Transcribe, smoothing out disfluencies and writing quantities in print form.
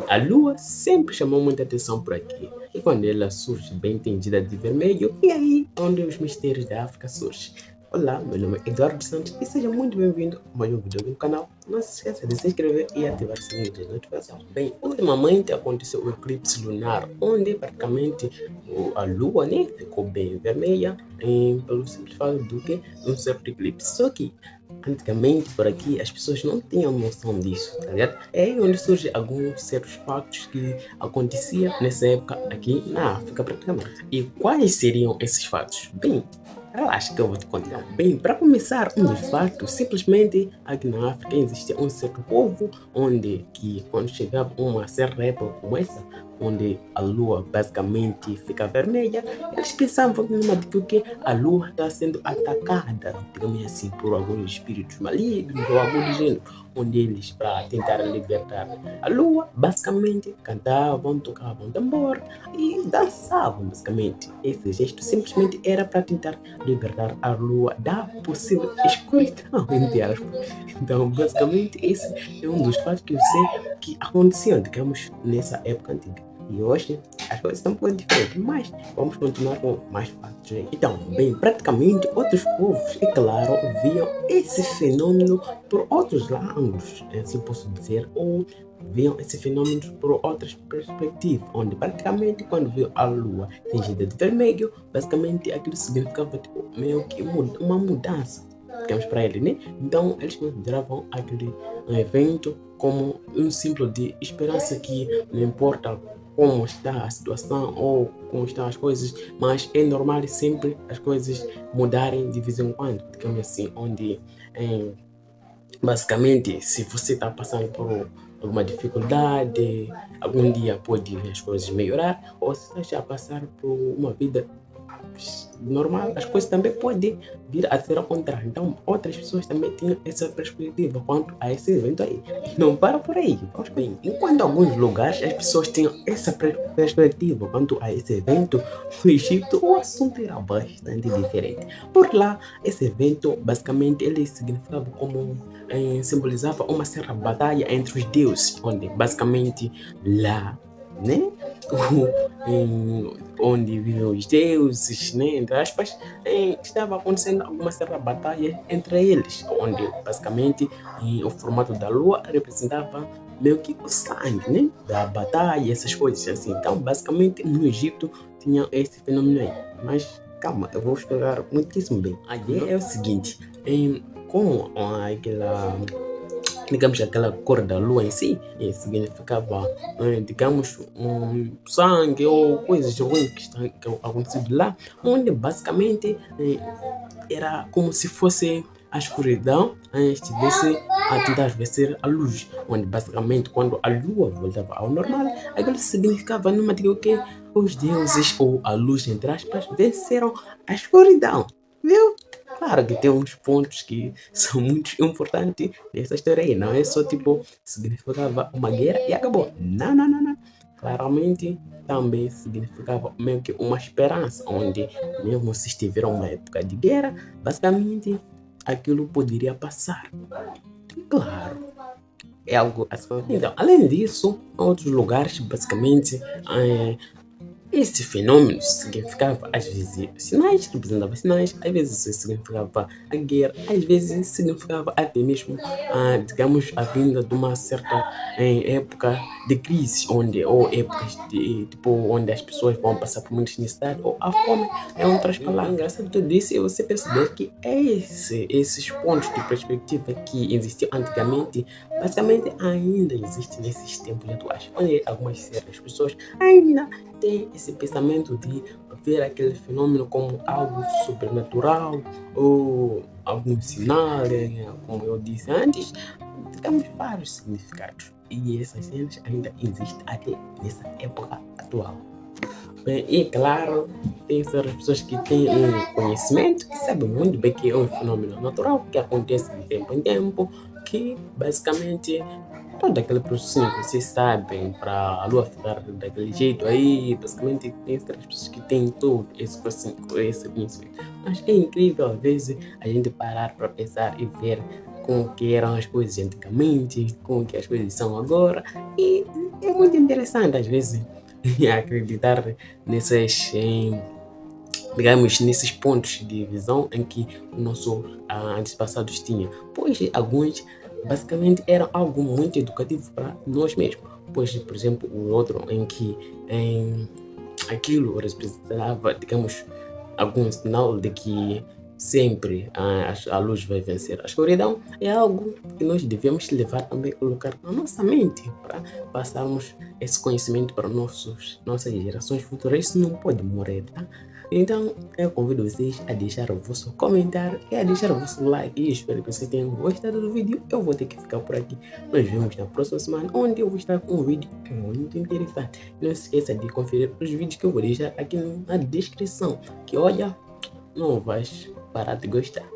A lua sempre chamou muita atenção por aqui, e quando ela surge bem tingida de vermelho, e aí onde os mistérios da África surgem. Olá, meu nome é Eduardo Santos e seja muito bem-vindo a mais um vídeo aqui no canal. Não se esqueça de se inscrever e ativar o sininho de notificação. Bem, ultimamente aconteceu o eclipse lunar, onde praticamente a lua ficou bem vermelha, pelo simples fato do que um certo eclipse. Só que antigamente por aqui as pessoas não tinham noção disso, tá ligado? É aí onde surgem alguns certos factos que acontecia nessa época aqui na África praticamente. E quais seriam esses fatos? Bem, relaxa que eu vou te contar. Bem, para começar, um dos fatos, simplesmente aqui na África existia um certo povo onde que quando chegava uma certa época como essa, onde a lua basicamente fica vermelha, eles pensavam que a lua está sendo atacada, digamos assim, por alguns espíritos malignos ou algo do gênero, onde eles, para tentar libertar a lua, basicamente cantavam, tocavam tambor e dançavam, basicamente. Esse gesto simplesmente era para tentar libertar a lua da possível escuridão, entre aspas. Então, basicamente, esse é um dos fatos que eu sei que aconteciam, digamos, nessa época antiga. E hoje as coisas estão um pouco diferentes, mas vamos continuar com mais fatos aí. Então, bem, praticamente outros povos, é claro, viam esse fenômeno por outros ângulos, assim posso dizer, ou viam esse fenômeno por outras perspectivas, onde praticamente quando viu a lua tingida de vermelho, basicamente aquilo significava tipo, meio que uma mudança, digamos para ele, né? Então eles consideravam aquele evento como um símbolo de esperança que não importa como está a situação ou como estão as coisas, mas é normal sempre as coisas mudarem de vez em quando, digamos assim, onde basicamente se você está passando por alguma dificuldade, algum dia pode as coisas melhorar, ou se está a passar por uma vida normal, as coisas também podem vir a ser ao contrário. Então, outras pessoas também tinham essa perspectiva quanto a esse evento aí. Não para por aí, vamos bem. Enquanto em alguns lugares as pessoas tinham essa perspectiva quanto a esse evento, no Egito o assunto era bastante diferente. Por lá, esse evento, basicamente, ele significava como simbolizava uma certa batalha entre os deuses, onde basicamente lá, né? Onde vivem os deuses, né, entre aspas, estava acontecendo alguma certa batalha entre eles, onde basicamente o formato da lua representava meio que o sangue, né, da batalha, essas coisas assim. Então, basicamente, no Egito tinha esse fenômeno aí. Mas calma, eu vou explicar muitíssimo bem. A ideia é o seguinte: como aquela, digamos, aquela cor da lua em si significava, digamos, um sangue ou coisas ruins que acontecido lá, onde basicamente era como se fosse a escuridão estivesse a tentar vencer a luz, onde basicamente quando a lua voltava ao normal, aquilo significava numa digo que os deuses ou a luz, entre aspas, venceram a escuridão, viu? Claro que tem uns pontos que são muito importantes nessa história aí. Não é só tipo, significava uma guerra e acabou. Não, não, não, não. Claramente também significava meio que uma esperança, onde mesmo se estiver uma época de guerra, basicamente aquilo poderia passar. Claro, é algo assim. Então, além disso, em outros lugares, basicamente, esse fenômeno significava, às vezes, sinais, representava sinais, às vezes significava a guerra, às vezes significava até mesmo, digamos, a vinda de uma certa época de crise, ou épocas de, tipo, onde as pessoas vão passar por muita necessidade, ou a fome, é outras palavras. Engraçado tudo isso é você perceber que esses pontos de perspectiva que existiam antigamente, basicamente ainda existem nesses tempos atuais, onde algumas certas pessoas ainda tem esse pensamento de ver aquele fenômeno como algo sobrenatural ou algum sinal, como eu disse antes, temos vários significados e essas cenas ainda existem até nessa época atual. Bem, e claro, tem certas pessoas que têm um conhecimento e sabem muito bem que é um fenômeno natural que acontece de tempo em tempo, que basicamente todo aquele processo que vocês sabem para a lua ficar daquele jeito aí, basicamente tem certas pessoas que têm todo esse conhecimento. Mas é incrível às vezes a gente parar para pensar e ver como que eram as coisas antigamente, como que as coisas são agora. E é muito interessante, às vezes, acreditar nessas, digamos, nesses pontos de visão em que o nosso antepassados tinham. Pois alguns, basicamente, eram algo muito educativo para nós mesmos. Pois, por exemplo, o outro em que aquilo representava, digamos, algum sinal de que sempre a luz vai vencer a escuridão, é algo que nós devemos levar também, colocar na nossa mente, para passarmos esse conhecimento para nossas gerações futuras. Isso não pode morrer, tá? Então, eu convido vocês a deixar o vosso comentário e a deixar o vosso like. E espero que vocês tenham gostado do vídeo. Eu vou ter que ficar por aqui. Nós vemos na próxima semana, onde eu vou estar com um vídeo muito interessante. Não se esqueça de conferir os vídeos que eu vou deixar aqui na descrição. Que olha, não vais parar de gostar.